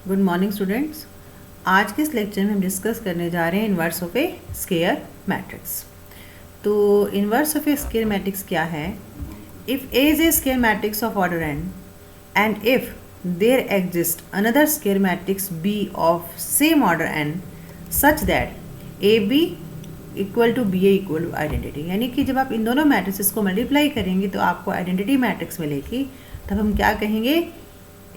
Good morning students. आज के इस लेक्चर में हम डिस्कस करने जा रहे हैं inverse of a square matrix. तो inverse of a square matrix क्या है? If A is a square matrix of order n and if there exist another square matrix b of same order n such that A B equal to B A equal to identity, यानी कि जब आप इन दोनों matrix को multiply करेंगे तो आपको identity matrix मिलेगी। तब हम क्या कहेंगे?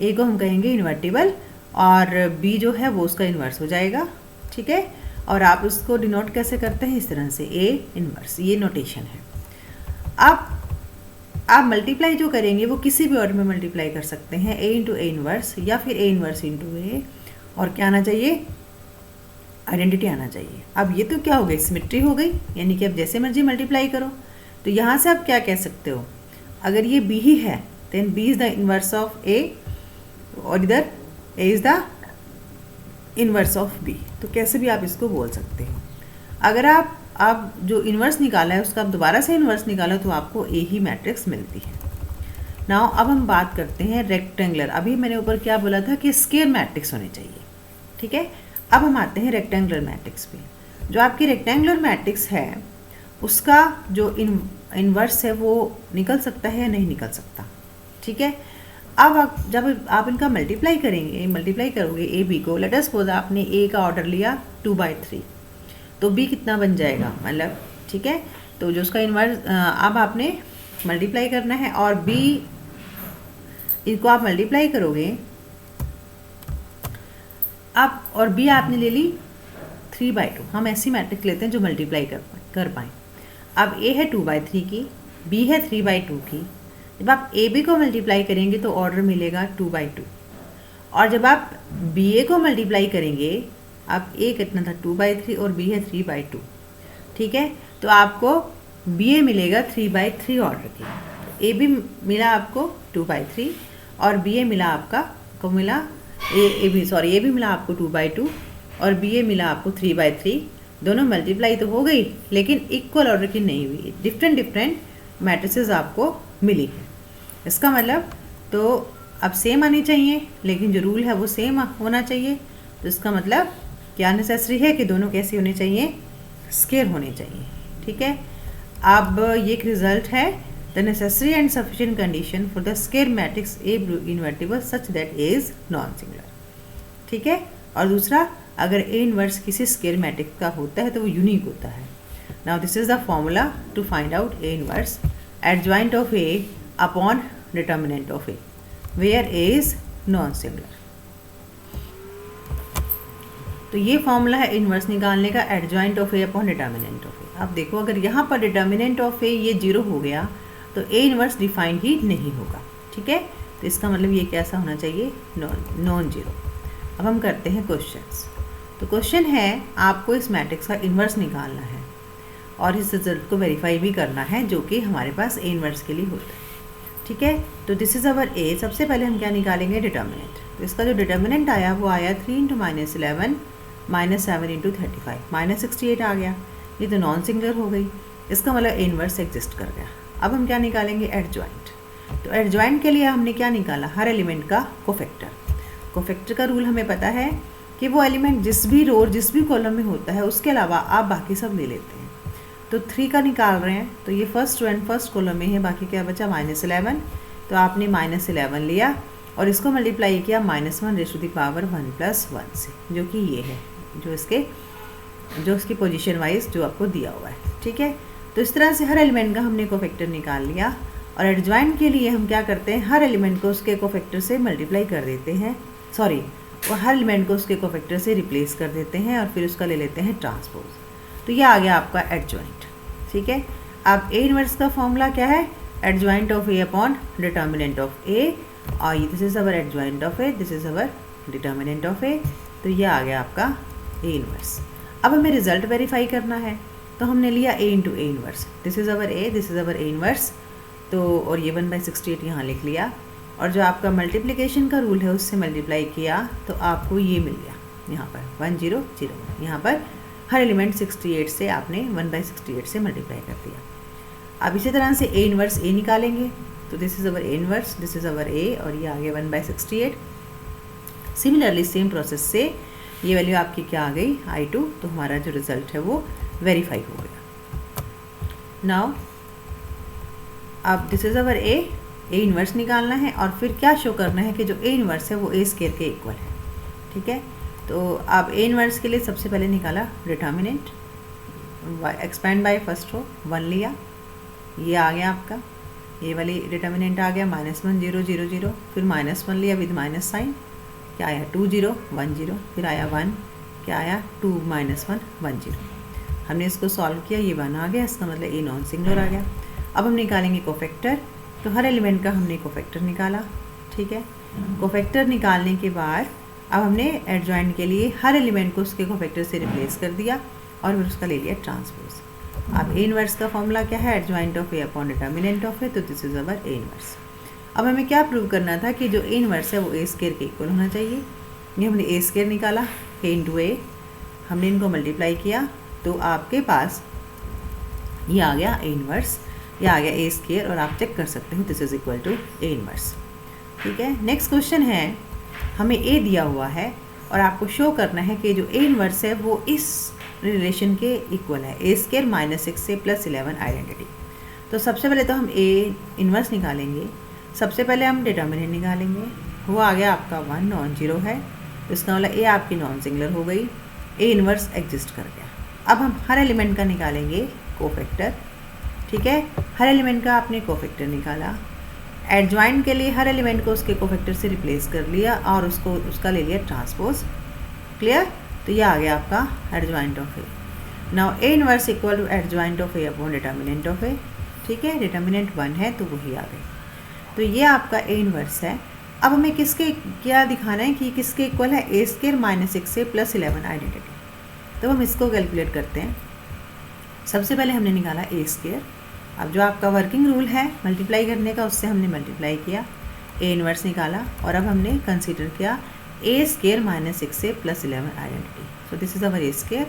ए को हम कहेंगे इन्वर्टिबल और बी जो है वो उसका इन्वर्स हो जाएगा। ठीक है, और आप उसको डिनोट कैसे करते हैं? इस तरह से ए इन्वर्स, ये नोटेशन है। अब आप मल्टीप्लाई जो करेंगे वो किसी भी ऑर्डर में मल्टीप्लाई कर सकते हैं, ए इंटू ए इन्वर्स या फिर ए इन्वर्स इंटू ए, और क्या आना चाहिए? आइडेंटिटी आना चाहिए। अब ये तो क्या हो गई? सिमेट्री हो गई, यानी कि अब जैसे मर्जी मल्टीप्लाई करो। तो यहाँ से आप क्या कह सकते हो? अगर ये बी ही है then B is the inverse of A और इधर A is the inverse of B. तो कैसे भी आप इसको बोल सकते हो। अगर आप जो इन्वर्स निकाला है उसका आप दोबारा से इन्वर्स निकालो तो आपको ए ही मैट्रिक्स मिलती है। नाउ अब हम बात करते हैं रेक्टेंगुलर। अभी मैंने ऊपर क्या बोला था कि स्क्वायर मैट्रिक्स होने चाहिए। ठीक है, अब हम आते हैं रेक्टेंगुलर मैट्रिक्स पे। जो आपकी रेक्टेंगुलर मैट्रिक्स है उसका जो इन्वर्स है वो निकल सकता है या नहीं निकल सकता। ठीक है, अब जब आप इनका मल्टीप्लाई करोगे ए बी को, लेट अस सपोज आपने ए का ऑर्डर लिया 2/3, तो बी कितना बन जाएगा? मतलब ठीक है, तो जो उसका इन्वर्स अब आपने मल्टीप्लाई करना है और बी इनको आप मल्टीप्लाई करोगे अब, और बी आपने ले ली 3/2। हम ऐसी मैट्रिक्स लेते हैं जो मल्टीप्लाई कर पाएँ। अब ए है 2/3 की, बी है 3/2 की। जब आप ए बी को मल्टीप्लाई करेंगे तो ऑर्डर मिलेगा 2/2, और जब आप बी ए को मल्टीप्लाई करेंगे, अब ए कितना था? 2/3 और बी है 3/2। ठीक है, तो आपको बी ए मिलेगा 3/3 ऑर्डर की। ए बी मिला आपको 2/3 और बी ए मिला को मिला ए बी मिला आपको 2/2 और बी ए मिला आपको 3/3। दोनों मल्टीप्लाई तो हो गई लेकिन इक्वल ऑर्डर की नहीं हुई, डिफरेंट मैट्रिसेस आपको मिली है। इसका मतलब तो अब सेम आनी चाहिए, लेकिन जो रूल है वो सेम होना चाहिए। तो इसका मतलब क्या नेसेसरी है कि दोनों कैसे होने चाहिए? स्क्वायर होने चाहिए। ठीक है, अब ये एक रिजल्ट है, the necessary and sufficient condition for the square matrix A invertible such that A is non singular. ठीक है, और दूसरा, अगर ए इन्वर्स किसी स्क्वायर मैट्रिक्स का होता है तो वो यूनिक होता है। Now this is the formula to find out A inverse adjoint of A upon determinant of A where A is non-singular। तो ये फॉर्मूला है इन्वर्स निकालने का, adjoint of A upon determinant of A। अब देखो, अगर यहाँ पर determinant of A ये 0 हो गया तो A इन्वर्स डिफाइंड ही नहीं होगा। ठीक है, तो इसका मतलब ये कैसा होना चाहिए? Non zero. अब हम करते हैं क्वेश्चंस। तो क्वेश्चन है, आपको इस मैट्रिक्स का इन्वर्स निकालना है और इस रिजल्ट को वेरीफाई भी करना है, जो कि हमारे पास ए इन्वर्स के लिए होता है। ठीक है, तो दिस इज़ अवर ए। सबसे पहले हम क्या निकालेंगे? डिटर्मिनेंट। तो इसका जो डिटर्मिनेंट आया वो आया 3 × -11 -7 × 35 -68 आ गया। ये तो नॉन सिंगुलर हो गई, इसका मतलब ए इन्वर्स एग्जिस्ट कर गया। अब हम क्या निकालेंगे? एडजॉइंट। तो एडजॉइंट के लिए हमने क्या निकाला? हर एलिमेंट का कोफैक्टर। कोफैक्टर का रूल हमें पता है कि वो एलिमेंट जिस भी रो जिस भी कॉलम में होता है उसके अलावा आप बाकी सब ले लेते हैं। तो 3 का निकाल रहे हैं तो ये फर्स्ट कॉलम में है, बाकी क्या बचा? -11। तो आपने -11 लिया और इसको मल्टीप्लाई किया -1 ⁻1 + 1 से, जो कि ये है, जो इसकी पोजीशन वाइज जो आपको दिया हुआ है। ठीक है, तो इस तरह से हर एलिमेंट का हमने कोफैक्टर निकाल लिया। और एडजॉइंट के लिए हम क्या करते हैं? हर एलिमेंट को उसके कोफैक्टर से मल्टीप्लाई कर देते हैं, वो हर एलिमेंट को उसके कोफैक्टर से रिप्लेस कर देते हैं और फिर उसका ले लेते हैं ट्रांसपोज। तो ये आ गया आपका एडजॉइंट। ठीक है, अब ए इन्वर्स का फॉर्मूला क्या है? Adjoint of A upon determinant of A, और this is our adjoint of A, this is our determinant of A. तो ये आ गया आपका ए इन्वर्स। अब हमें रिजल्ट वेरीफाई करना है, तो हमने लिया A into A inverse. This is our A, this is our A inverse. तो और ये 1/68 यहाँ लिख लिया, और जो आपका मल्टीप्लिकेशन का रूल है उससे मल्टीप्लाई किया तो आपको ये मिल गया। यहाँ पर 1001, यहाँ पर हर एलिमेंट 68 से आपने 1/68 से मल्टीप्लाई कर दिया। अब इसी तरह से ए इन्वर्स ए निकालेंगे, तो this is our A inverse, this is our A, और ये आ गया 1/68। सिमिलरली सेम प्रोसेस से ये वैल्यू आपकी क्या आ गई I2, तो हमारा जो रिजल्ट है वो वेरीफाई हो गया। नाउ अब this is our A inverse निकालना है और फिर क्या शो करना है कि जो ए इन्वर्स है वो ए स्क्वायर के इक्वल है। ठीक है, तो आप ए इन्वर्स के लिए सबसे पहले निकाला determinant, expand by first row 1 लिया, ये आ गया आपका, ये वाली डिटर्मिनेंट आ गया -1 0 0 0, फिर -1 लिया विद माइनस साइन, क्या आया 2 0 1 0, फिर आया 1, क्या आया 2 -1 1 0। हमने इसको सॉल्व किया, ये 1 आ गया, इसका मतलब ए नॉन सिंगुलर आ गया। अब हम निकालेंगे कोफैक्टर, तो हर एलिमेंट का हमने कोफैक्टर निकाला। ठीक है, कोफैक्टर निकालने के बाद अब हमने एडजॉइंट के लिए हर एलिमेंट को उसके कोफैक्टर से रिप्लेस कर दिया और फिर उसका ले लिया ट्रांसपोज। अब ए इन्वर्स का फॉर्मूला क्या है, adjoint of A upon determinant of A, तो this is our A inverse. अब हमें क्या प्रूव करना था कि जो ए इन्वर्स है वो ए स्क्वायर के इक्वल होना चाहिए। ये हमने ए स्क्वायर निकाला, ए इंटू ए, हमने इनको मल्टीप्लाई किया, तो आपके पास ये आ गया ए इन्वर्स, ये आ गया ए स्क्वायर, और आप चेक कर सकते हो this is equal to A inverse. ठीक है, नेक्स्ट क्वेश्चन है, हमें ए दिया हुआ है और आपको शो करना है कि जो ए इन्वर्स है वो इस रिलेशन के इक्वल है, ए स्क्वायर -6 से +11 आइडेंटिटी। तो सबसे पहले तो हम ए इन्वर्स निकालेंगे, सबसे पहले हम डिटर्मिनेंट निकालेंगे, वो आ गया आपका 1 नॉन जीरो है, तो इसका मतलब ए आपकी नॉन सिंगुलर हो गई, ए इन्वर्स एग्जिस्ट कर गया। अब हम हर एलिमेंट का निकालेंगे कोफैक्टर। ठीक है, हर एलिमेंट का आपने कोफैक्टर निकाला, एडजॉइंट के लिए हर एलिमेंट को उसके कोफैक्टर से रिप्लेस कर लिया और उसका ले लिया ट्रांसपोज। क्लियर, तो ये आ गया आपका adjoint of A. Now A inverse equal to adjoint of A upon determinant of A. ठीक है, डिटर्मिनेंट 1 है तो वही आ गई, तो ये आपका ए इन्वर्स है। अब हमें किसके क्या दिखाना है कि किसके इक्वल है, ए स्क्वायर -6 से +11 आइडेंटिटी। तो हम इसको कैलकुलेट करते हैं। सबसे पहले हमने निकाला ए स्क्वायर, अब जो आपका वर्किंग रूल है मल्टीप्लाई करने का, उससे हमने मल्टीप्लाई किया, ए इन्वर्स निकाला, और अब हमने कंसीडर किया ए स्क्वायर -6 से +11 identity. So this is our A square,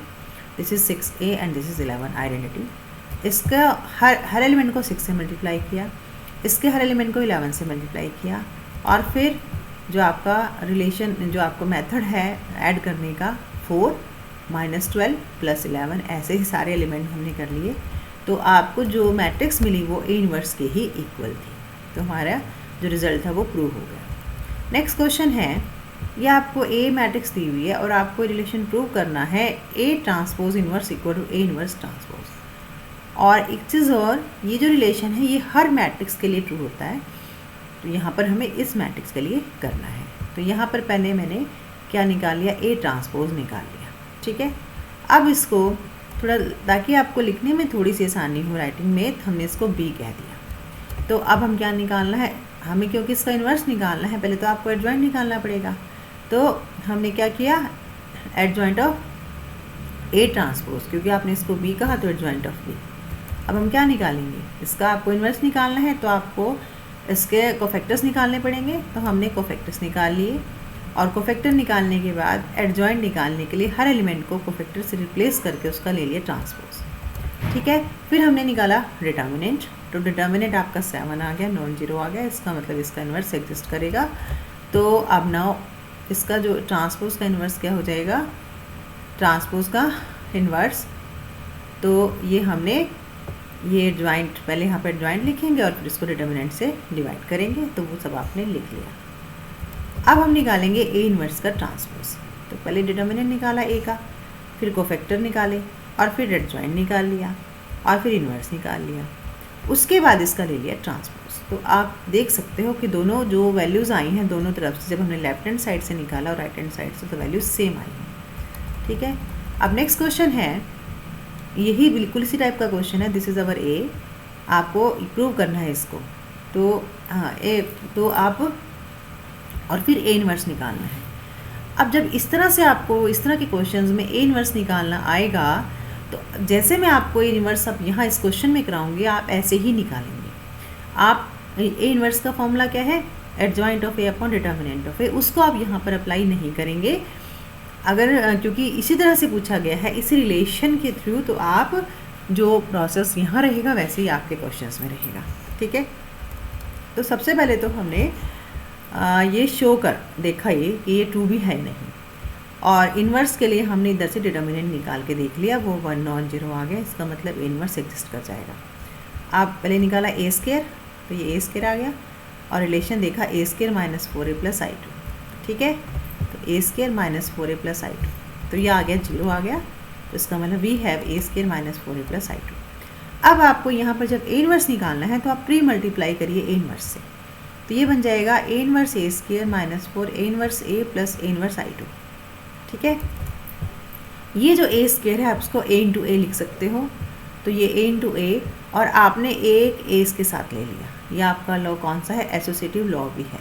this is 6a and this is 11 identity. इसका हर एलिमेंट को 6 से मल्टीप्लाई किया, इसके हर एलिमेंट को 11 से मल्टीप्लाई किया, और फिर जो आपका रिलेशन, जो आपका मेथड है ऐड करने का, 4 -12 +11, ऐसे ही सारे एलिमेंट हमने कर लिए, तो आपको जो मैट्रिक्स मिली वो ए इन्वर्स के ही इक्वल थी। तो हमारा जो रिज़ल्ट था वो प्रूव हो गया। नेक्स्ट क्वेश्चन है, ये आपको ए मैट्रिक्स दी हुई है और आपको रिलेशन प्रूव करना है A transpose inverse equal to A inverse transpose. और एक चीज़ और, ये जो रिलेशन है ये हर मैट्रिक्स के लिए ट्रू होता है, तो यहाँ पर हमें इस मैट्रिक्स के लिए करना है। तो यहाँ पर पहले मैंने क्या निकाल लिया, ए ट्रांसपोज निकाल लिया। ठीक है, अब इसको थोड़ा, ताकि आपको लिखने में थोड़ी सी आसानी हो राइटिंग में, तो हमने इसको बी कह दिया। तो अब हम क्या निकालना है, हमें क्योंकि इसका इन्वर्स निकालना है, पहले तो आपको एडजॉइंट निकालना पड़ेगा। तो हमने क्या किया, एडजॉइंट ऑफ ए ट्रांसपोज, क्योंकि आपने इसको बी कहा तो एडजॉइंट ऑफ बी। अब हम क्या निकालेंगे, इसका आपको इन्वर्स निकालना है तो आपको इसके कोफैक्टर्स निकालने पड़ेंगे, तो हमने कोफैक्टर्स निकाल लिए, और कोफैक्टर निकालने के बाद एडजॉइंट निकालने के लिए हर एलिमेंट को कोफैक्टर से रिप्लेस करके उसका ले लिया ट्रांसपोज। ठीक है, फिर हमने निकाला डिटर्मिनेंट, तो डिटर्मिनेंट आपका 7 आ गया, नॉन जीरो आ गया, इसका मतलब इसका इन्वर्स एग्जिस्ट करेगा। तो अब नाउ इसका जो ट्रांसपोज का इन्वर्स क्या हो जाएगा, ट्रांसपोज का इन्वर्स, तो ये हमने ये ज्वाइंट, पहले यहाँ पर ज्वाइंट लिखेंगे और फिर इसको डिटर्मिनेंट से डिवाइड करेंगे, तो वो सब आपने लिख लिया। अब हम निकालेंगे ए इन्वर्स का ट्रांसपोज, तो पहले डिटर्मिनेंट निकाला ए का, फिर कोफैक्टर निकाले, और फिर एडजॉइंट निकाल लिया, और फिर इन्वर्स निकाल लिया, उसके बाद इसका ले लिया ट्रांसपोज। तो आप देख सकते हो कि दोनों जो वैल्यूज़ आई हैं दोनों तरफ से, जब हमने लेफ्ट हैंड साइड से निकाला और राइट हैंड साइड से, तो वैल्यूज सेम आई हैं। ठीक है, अब नेक्स्ट क्वेश्चन है, यही बिल्कुल इसी टाइप का क्वेश्चन है, दिस इज़ अवर ए, आपको प्रूव करना है इसको। तो हाँ, ए तो आप, और फिर ए इन्वर्स निकालना है। अब जब इस तरह से आपको इस तरह के क्वेश्चंस में ए इन्वर्स निकालना आएगा, तो जैसे मैं आपको ए इन्वर्स अब यहाँ इस क्वेश्चन में कराऊंगी, आप ऐसे ही निकालेंगे। आप ए इन्वर्स का फॉर्मूला क्या है, adjoint of A upon determinant of A, उसको आप यहाँ पर अप्लाई नहीं करेंगे अगर, क्योंकि इसी तरह से पूछा गया है इसी रिलेशन के थ्रू, तो आप जो प्रोसेस यहाँ रहेगा वैसे ही आपके क्वेश्चंस में रहेगा। ठीक है, तो सबसे पहले तो हमने ये शो कर देखा ये कि ये ट्रू भी है नहीं, और इन्वर्स के लिए हमने इधर से डिटर्मिनेंट निकाल के देख लिया, वो 1 नॉन जीरो आ गया, इसका मतलब इन्वर्स एग्जिस्ट कर जाएगा। आप पहले निकाला ए स्केयर, तो ये ए स्केयर आ गया, और रिलेशन देखा ए square minus 4a plus i2, ठीक है। तो ए square minus 4a plus i2, तो ये आ गया 0 आ गया, तो इसका मतलब we have A square minus 4a plus i2। अब आपको यहाँ पर जब ए इन्वर्स निकालना है तो आप प्री मल्टीप्लाई करिए ए इन्वर्स से, तो ये बन जाएगा ए inverse A square minus 4 A inverse A plus A inverse i2, ठीक है। ये जो ए स्केयर है आप इसको ए इंटू ए लिख सकते हो, तो ये ए इंटू ए, और आपने एक ए इसके साथ ले लिया, ये आपका लॉ कौन सा है, एसोसिएटिव लॉ भी है,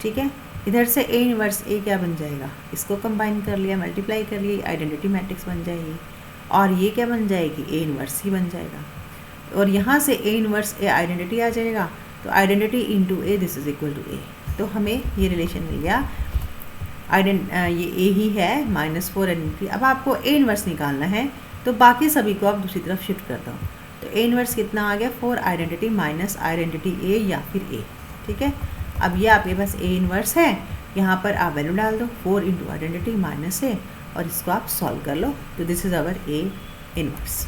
ठीक है। इधर से ए इन्वर्स ए क्या बन जाएगा, इसको कंबाइन कर लिया, मल्टीप्लाई कर लिया, आइडेंटिटी मैट्रिक्स बन जाएगी, और ये क्या बन जाएगी, ए इन्वर्स ही बन जाएगा, और यहाँ से ए इन्वर्स ए आइडेंटिटी आ जाएगा, तो identity into A this is equal to A, तो हमें ये रिलेशन मिल गया, ये ए ही है -4 आइडेंटिटी। अब आपको ए इन्वर्स निकालना है, तो बाकी सभी को आप दूसरी तरफ शिफ्ट कर दो, तो ए इन्वर्स कितना आ गया, 4 आइडेंटिटी माइनस आइडेंटिटी ए या फिर ए, ठीक है। अब ये आपके पास ए इन्वर्स है, यहाँ पर आप वैल्यू डाल दो 4 इंटू आइडेंटिटी माइनस ए, और इसको आप सॉल्व कर लो, तो this is our A inverse.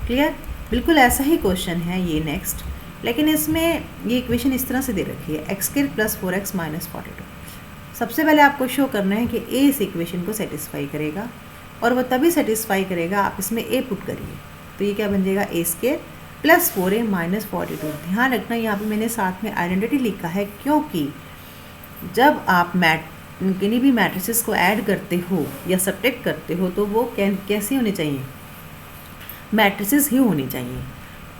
Clear, बिल्कुल ऐसा ही क्वेश्चन है ये नेक्स्ट, लेकिन इसमें ये इक्वेशन इस तरह से दे रखी है, x square plus 4x minus 42। सबसे पहले आपको शो करना है कि ए इस इक्वेशन को सेटिस्फाई करेगा, और वो तभी सेटिस्फाई करेगा आप इसमें ए पुट करिए, तो ये क्या बन जाएगा, ए स्क्वायर प्लस 4a माइनस 42। ध्यान रखना यहाँ पे मैंने साथ में आइडेंटिटी लिखा है, क्योंकि जब आप किन्हीं भी मैट्रिसेस को ऐड करते हो या सब्ट्रैक्ट करते हो तो वो कैसे होने चाहिए, मैट्रिसेस ही होनी चाहिए,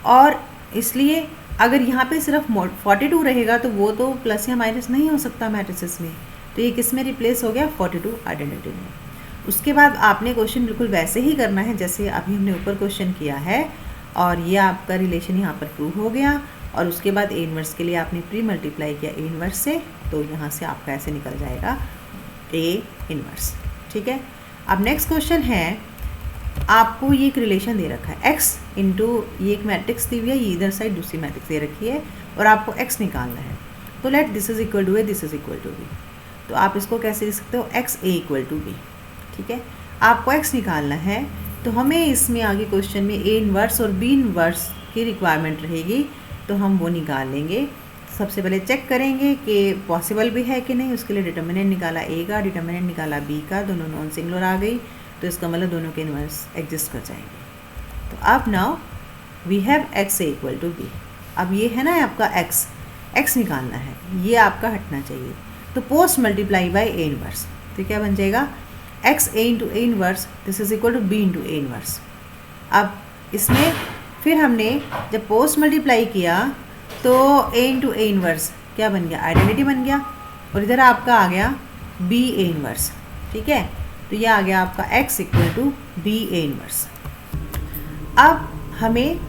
और इसलिए अगर यहाँ पे सिर्फ 42 रहेगा तो वो तो प्लस या माइनस नहीं हो सकता मैट्रिसेस में, तो ये किस में रिप्लेस हो गया, 42 आइडेंटिटी में। उसके बाद आपने क्वेश्चन बिल्कुल वैसे ही करना है जैसे अभी हमने ऊपर क्वेश्चन किया है, और ये आपका रिलेशन यहाँ पर प्रूव हो गया, और उसके बाद ए इन्वर्स के लिए आपने प्री मल्टीप्लाई किया ए इन्वर्स से, तो यहाँ से आपका ऐसे निकल जाएगा ए इन्वर्स, ठीक है। अब नेक्स्ट क्वेश्चन है, आपको ये एक रिलेशन दे रखा है x इंटू, ये एक मैट्रिक्स दी हुई है, ये इधर साइड दूसरी मैट्रिक्स दे रखी है, और आपको x निकालना है, तो let this is equal to A, this is equal to B, तो आप इसको कैसे लिख सकते हो, x a equal to B, ठीक है। आपको x निकालना है, तो हमें इसमें आगे क्वेश्चन में ए इन्वर्स और बी इन्वर्स की रिक्वायरमेंट रहेगी, तो हम वो निकाल लेंगे। सबसे पहले चेक करेंगे कि पॉसिबल भी है कि नहीं, उसके लिए डिटर्मिनेंट निकाला ए का, डिटर्मिनेंट निकाला बी का, दोनों नॉन सिंगुलर आ गई, तो इसका मतलब दोनों के इन्वर्स एग्जिस्ट कर जाएंगे। तो अब now we have X A equal to B. अब ये है ना आपका एक्स निकालना है, ये आपका हटना चाहिए, तो post multiply by A inverse, तो क्या बन जाएगा, X A into A inverse this is equal to B into A inverse. अब इसमें फिर हमने जब पोस्ट मल्टीप्लाई किया तो ए इंटू ए इन्वर्स क्या बन गया, आइडेंटिटी बन गया, और इधर आपका आ गया बी ए इन्वर्स, ठीक है। तो ये आ गया आपका x equal to B A inverse. अब हमें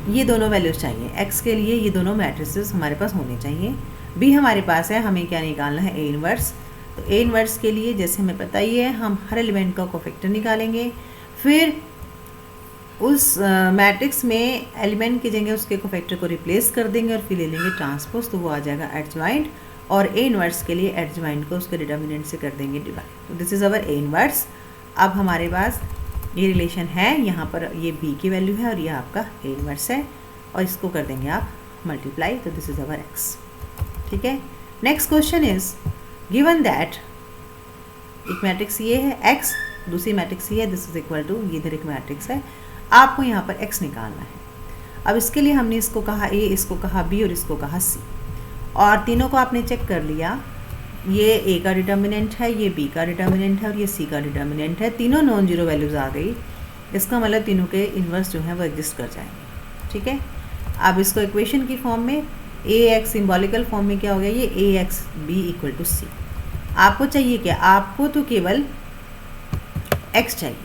ये दोनों वैल्यूज चाहिए, x के लिए ये दोनों मैट्रिसेस हमारे पास होने चाहिए, b हमारे पास है, हमें क्या निकालना है, ए इन्वर्स। तो ए इन्वर्स के लिए जैसे हमें पता ही है, हम हर एलिमेंट का कोफैक्टर निकालेंगे, फिर उस मैट्रिक्स में एलिमेंट की जगह उसके कोफैक्टर को रिप्लेस कर देंगे, और फिर ले लेंगे ट्रांसपोज, तो वो आ जाएगा एडजॉइंट, और ए इन्वर्स के लिए एडजॉइंट को उसके डिटर्मिनेंट से कर देंगे डिवाइड, तो this is our A inverse. अब हमारे पास ये रिलेशन है, यहाँ पर ये बी की वैल्यू है और ये आपका ए इन्वर्स है, और इसको कर देंगे आप मल्टीप्लाई, तो दिस इज़ अवर एक्स, ठीक है। Next question is given that एक मैट्रिक्स ये है एक्स, दूसरी मैट्रिक्स ये है, दिस इज इक्वल टू, ये इधर एक मैट्रिक्स है, आपको यहाँ पर एक्स निकालना है। अब इसके लिए हमने इसको कहा ए, इसको कहा बी और इसको कहा सी, और तीनों को आपने चेक कर लिया, ये ए का डिटर्मिनेंट है, ये बी का डिटर्मिनेंट है, और ये सी का डिटर्मिनेंट है, तीनों नॉन जीरो वैल्यूज़ आ गई, इसका मतलब तीनों के इन्वर्स जो है वो एग्जिस्ट कर जाएंगे, ठीक है। अब इसको इक्वेशन की फॉर्म में ए एक्स सिम्बॉलिकल फॉर्म में क्या हो गया, ये ए एक्स बी इक्वल टू सी। आपको चाहिए क्या, आपको तो केवल एक्स चाहिए,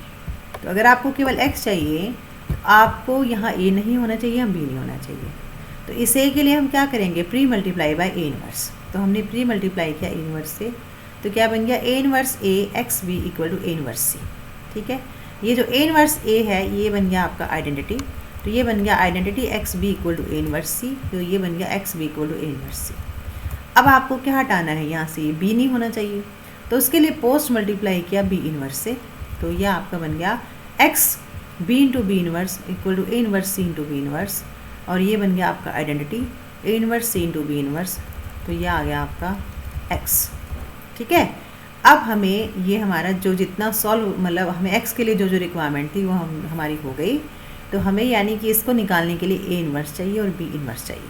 तो अगर आपको केवल एक्स चाहिए तो आपको यहाँ ए नहीं होना चाहिए, हम बी नहीं होना चाहिए, तो इस ए के लिए हम क्या करेंगे, pre multiply by A inverse. तो हमने प्री मल्टीप्लाई किया ए इन्वर्स से, तो क्या बन गया, A inverse A X B equal to A inverse C, ठीक है। ये जो ए इन्वर्स ए है ये बन गया आपका आइडेंटिटी, तो ये बन गया identity X B equal to A inverse C, तो ये बन गया X B equal to A inverse C. अब आपको क्या हटाना है यहाँ से, बी नहीं होना चाहिए, तो उसके लिए पोस्ट मल्टीप्लाई किया बी इनवर्स से, तो यह आपका बन गया X B into B inverse equal to A inverse C into B inverse, और ये बन गया आपका identity A inverse C into B inverse, तो ये आ गया आपका एक्स। ठीक है, अब हमें ये हमारा जो जितना सॉल्व मतलब हमें एक्स के लिए जो जो रिक्वायरमेंट थी वो हमारी हो गई। तो हमें यानी कि इसको निकालने के लिए ए इनवर्स चाहिए और बी इनवर्स चाहिए,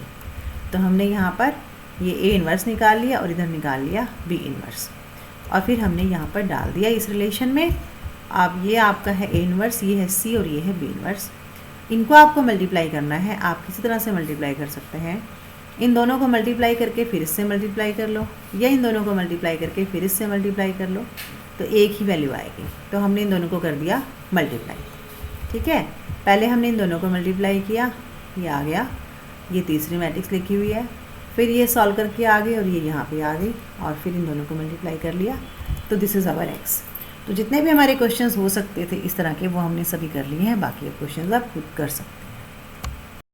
तो हमने यहाँ पर ये ए इनवर्स निकाल लिया और इधर निकाल लिया बी इनवर्स, और फिर हमने यहाँ पर डाल दिया इस रिलेशन में। अब ये आपका है ए इनवर्स, ये है सी और ये है बी इनवर्स। इनको आपको मल्टीप्लाई करना है, आप किसी तरह से मल्टीप्लाई कर सकते हैं, इन दोनों को मल्टीप्लाई करके फिर इससे मल्टीप्लाई कर लो, या इन दोनों को मल्टीप्लाई करके फिर इससे मल्टीप्लाई कर लो, तो एक ही वैल्यू आएगी। तो हमने इन दोनों को कर दिया मल्टीप्लाई। ठीक है, पहले हमने इन दोनों को मल्टीप्लाई किया, ये आ गया, ये तीसरी मैट्रिक्स लिखी हुई है, फिर ये सॉल्व करके आ गई और ये यहाँ पे आ गई, और फिर इन दोनों को मल्टीप्लाई कर लिया, तो दिस इज़ आवर एक्स। तो जितने भी हमारे क्वेश्चंस हो सकते थे इस तरह के वो हमने सभी कर लिए हैं, बाकी क्वेश्चंस आप खुद कर सकते हैं।